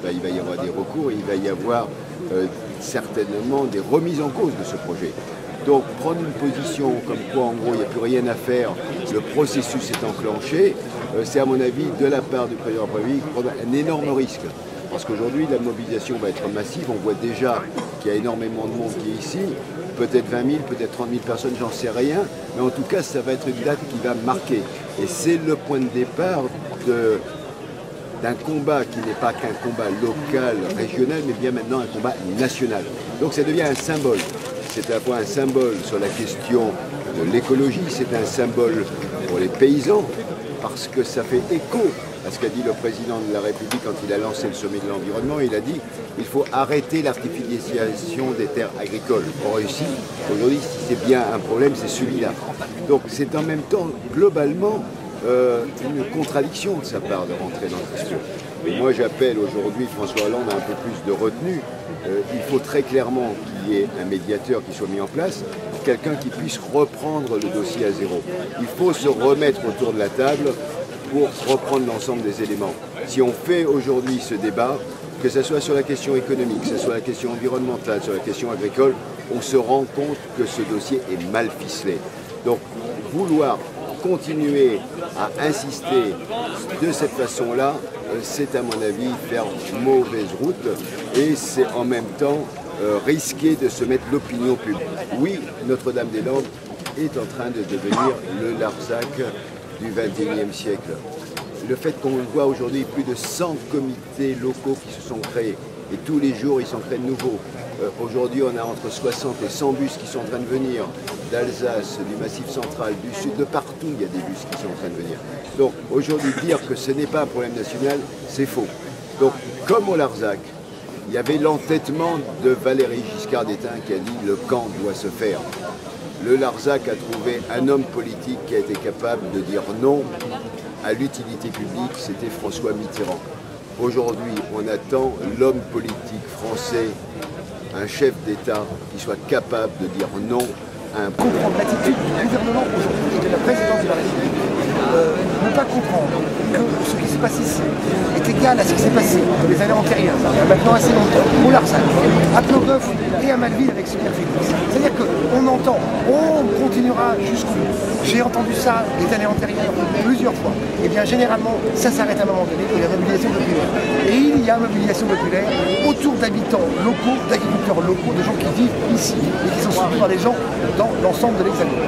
ben, il va y avoir des recours, il va y avoir certainement des remises en cause de ce projet. Donc prendre une position comme quoi en gros il n'y a plus rien à faire, le processus est enclenché, c'est à mon avis de la part du président de la République prendre un énorme risque. Parce qu'aujourd'hui la mobilisation va être massive, on voit déjà qu'il y a énormément de monde qui est ici, peut-être 20 000, peut-être 30 000 personnes, j'en sais rien, mais en tout cas ça va être une date qui va marquer. Et c'est le point de départ d'un combat qui n'est pas qu'un combat local, régional, mais bien maintenant un combat national. Donc ça devient un symbole. C'est à la fois un symbole sur la question de l'écologie, c'est un symbole pour les paysans, parce que ça fait écho à ce qu'a dit le président de la République quand il a lancé le sommet de l'environnement. Il a dit qu'il faut arrêter l'artificialisation des terres agricoles. Or ici, aujourd'hui, si c'est bien un problème, c'est celui-là. Donc c'est en même temps, globalement, une contradiction de sa part de rentrer dans la question. Et moi j'appelle aujourd'hui François Hollande à un peu plus de retenue. Il faut très clairement qu'il y ait un médiateur qui soit mis en place, quelqu'un qui puisse reprendre le dossier à zéro. Il faut se remettre autour de la table pour reprendre l'ensemble des éléments. Si on fait aujourd'hui ce débat, que ce soit sur la question économique, que ce soit la question environnementale, sur la question agricole, on se rend compte que ce dossier est mal ficelé. Donc vouloir continuer à insister de cette façon-là, c'est à mon avis faire mauvaise route et c'est en même temps risquer de se mettre l'opinion publique. Oui, Notre-Dame-des-Landes est en train de devenir le Larzac du XXIe siècle. Le fait qu'on voit aujourd'hui plus de 100 comités locaux qui se sont créés et tous les jours ils s'en créent de nouveaux. Aujourd'hui on a entre 60 et 100 bus qui sont en train de venir d'Alsace, du Massif central, du Sud, de partout il y a des bus qui sont en train de venir. Donc aujourd'hui dire que ce n'est pas un problème national, c'est faux. Donc comme au Larzac, il y avait l'entêtement de Valéry Giscard d'Estaing qui a dit le camp doit se faire. Le Larzac a trouvé un homme politique qui a été capable de dire non à l'utilité publique, c'était François Mitterrand. Aujourd'hui, on attend l'homme politique français, un chef d'État qui soit capable de dire non à un problème. Comprendre l'attitude du gouvernement aujourd'hui et de la présidence de la République, ne pas comprendre que ce qui se passe ici est égal à ce qui s'est passé dans les années antérieures, il y a maintenant assez longtemps, au Larzac, à Plogoff et à Malville avec Super Félix. C'est-à-dire qu'on entend, on continuera jusqu'au bout. J'ai entendu ça les années antérieures plusieurs fois. Et bien généralement, ça s'arrête à un moment donné, il y a une mobilisation populaire. Et il y a une mobilisation populaire autour d'habitants locaux, d'agriculteurs locaux, de gens qui vivent ici et qui sont soutenus par les gens dans l'ensemble de l'Hexagone.